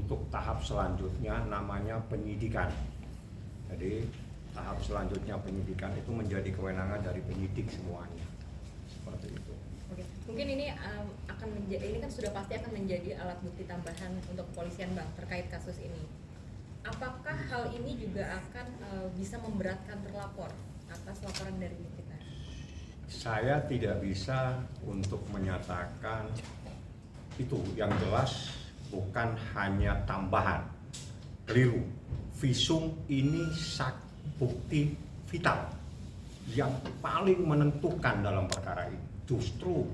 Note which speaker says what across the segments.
Speaker 1: untuk tahap selanjutnya namanya penyidikan. Jadi tahap selanjutnya penyidikan itu menjadi kewenangan dari penyidik semuanya, seperti itu.
Speaker 2: Oke, mungkin ini akan menjadi, ini kan sudah pasti akan menjadi alat bukti tambahan untuk kepolisian Bang terkait kasus ini. Apakah hal ini juga akan bisa memberatkan terlapor atas laporan dari kita?
Speaker 1: Saya tidak bisa untuk menyatakan itu. Yang jelas bukan hanya tambahan, keliru. Visum ini bukti vital yang paling menentukan dalam perkara ini. Justru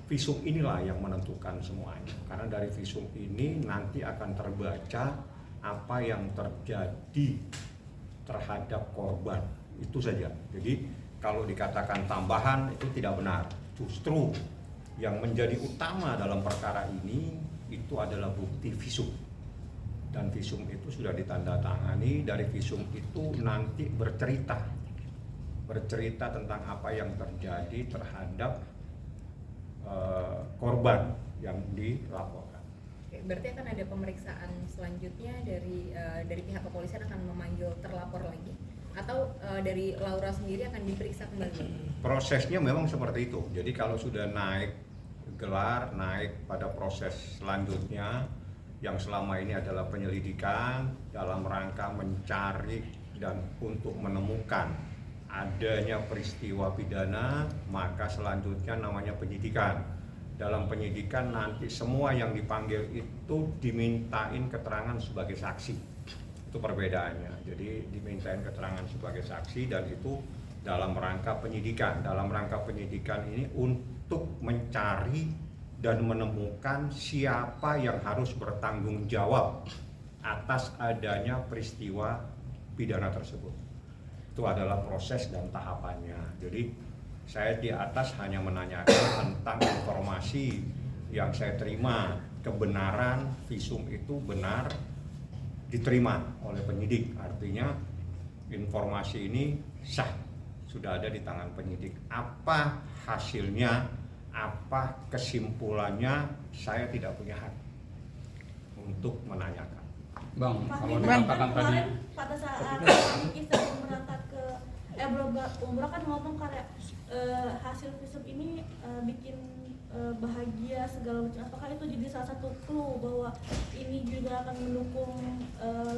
Speaker 1: visum inilah yang menentukan semuanya. Karena dari visum ini nanti akan terbaca apa yang terjadi terhadap korban, itu saja. Jadi kalau dikatakan tambahan itu tidak benar. Justru yang menjadi utama dalam perkara ini itu adalah bukti visum. Dan visum itu sudah ditandatangani. Dari visum itu nanti bercerita tentang apa yang terjadi terhadap korban yang dilaporkan.
Speaker 2: Berarti akan ada pemeriksaan selanjutnya dari pihak kepolisian akan memanggil terlapor lagi, atau dari Laura sendiri akan diperiksa kembali?
Speaker 1: Prosesnya memang seperti itu. Jadi kalau sudah naik gelar, naik pada proses selanjutnya yang selama ini adalah penyelidikan dalam rangka mencari dan untuk menemukan adanya peristiwa pidana, maka selanjutnya namanya penyidikan. Dalam penyidikan nanti semua yang dipanggil itu dimintain keterangan sebagai saksi. Itu perbedaannya. Jadi dimintain keterangan sebagai saksi dan itu dalam rangka penyidikan. Dalam rangka penyidikan ini untuk mencari dan menemukan siapa yang harus bertanggung jawab atas adanya peristiwa pidana tersebut. Itu adalah proses dan tahapannya. Jadi saya di atas hanya menanyakan tentang informasi yang saya terima, kebenaran visum itu benar diterima oleh penyidik. Artinya informasi ini sah, sudah ada di tangan penyidik. Apa hasilnya, apa kesimpulannya, saya tidak punya hak untuk menanyakan.
Speaker 3: Bang, kalau
Speaker 4: Bang,
Speaker 3: dikatakan tadi
Speaker 4: kemarin pada saat kami sedang berangkat ke umrah kan ngomong kayak hasil visum ini bikin bahagia segala macam. Apakah itu jadi salah satu clue bahwa ini juga akan mendukung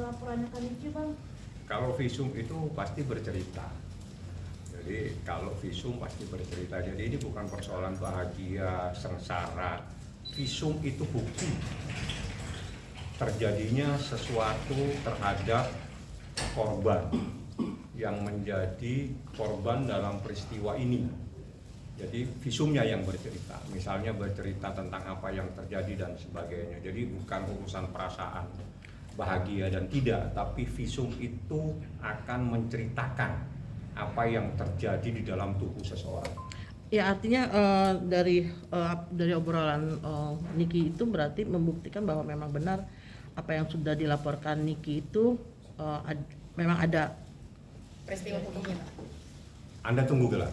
Speaker 4: laporannya Kaniki, Bang?
Speaker 1: Kalau visum itu pasti bercerita. Jadi kalau visum pasti bercerita. Jadi ini bukan persoalan bahagia, sengsara. Visum itu bukti terjadinya sesuatu terhadap korban yang menjadi korban dalam peristiwa ini. Jadi visumnya yang bercerita, misalnya bercerita tentang apa yang terjadi dan sebagainya. Jadi bukan urusan perasaan bahagia dan tidak, tapi visum itu akan menceritakan apa yang terjadi di dalam tubuh seseorang.
Speaker 5: Ya, artinya dari obrolan Niki itu berarti membuktikan bahwa memang benar apa yang sudah dilaporkan Niki itu memang ada
Speaker 2: Peristiwa hukumnya, Pak.
Speaker 1: Anda tunggu gelar.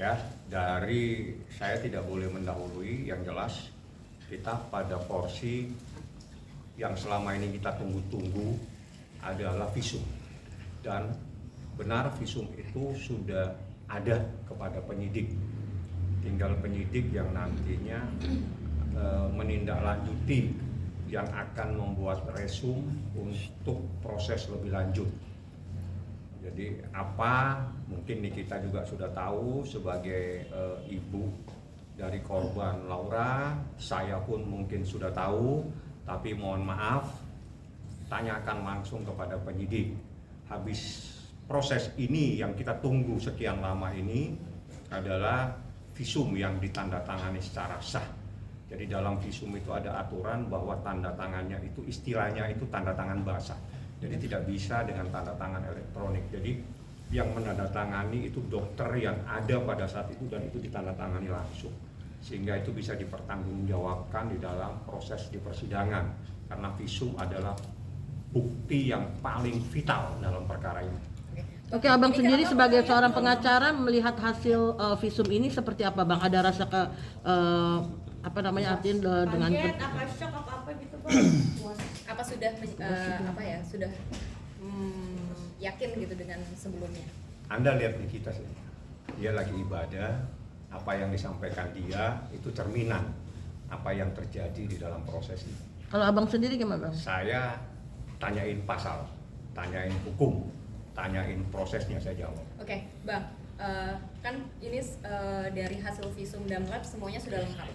Speaker 1: Ya, dari saya tidak boleh mendahului. Yang jelas kita pada porsi yang selama ini kita tunggu-tunggu adalah visum. Dan benar visum itu sudah ada kepada penyidik. Tinggal penyidik yang nantinya menindaklanjuti, yang akan membuat resum untuk proses lebih lanjut. Jadi apa, mungkin Nikita juga sudah tahu sebagai ibu dari korban Laura, saya pun mungkin sudah tahu, tapi mohon maaf, tanyakan langsung kepada penyidik. Habis proses ini yang kita tunggu sekian lama ini adalah visum yang ditandatangani secara sah. Jadi dalam visum itu ada aturan bahwa tanda tangannya itu istilahnya itu tanda tangan basah. Jadi tidak bisa dengan tanda tangan elektronik. Jadi yang menandatangani itu dokter yang ada pada saat itu dan itu ditandatangani langsung. Sehingga itu bisa dipertanggungjawabkan di dalam proses di persidangan. Karena visum adalah bukti yang paling vital dalam perkara ini.
Speaker 5: Oke, Abang sendiri sebagai seorang pengacara melihat hasil visum ini seperti apa, Bang? Ada rasa artinya dengan
Speaker 4: Kaget, apa shock, apa gitu, apa puas.
Speaker 2: Apa sudah sudah yakin gitu dengan sebelumnya?
Speaker 1: Anda lihat Nikita sih, dia lagi ibadah, apa yang disampaikan dia itu cerminan apa yang terjadi di dalam proses ini.
Speaker 5: Kalau abang sendiri gimana, Bang?
Speaker 1: Saya tanyain pasal, tanyain hukum, tanyain prosesnya, saya jawab.
Speaker 2: Oke, Bang, kan ini dari hasil visum Damlab semuanya sudah lengkap.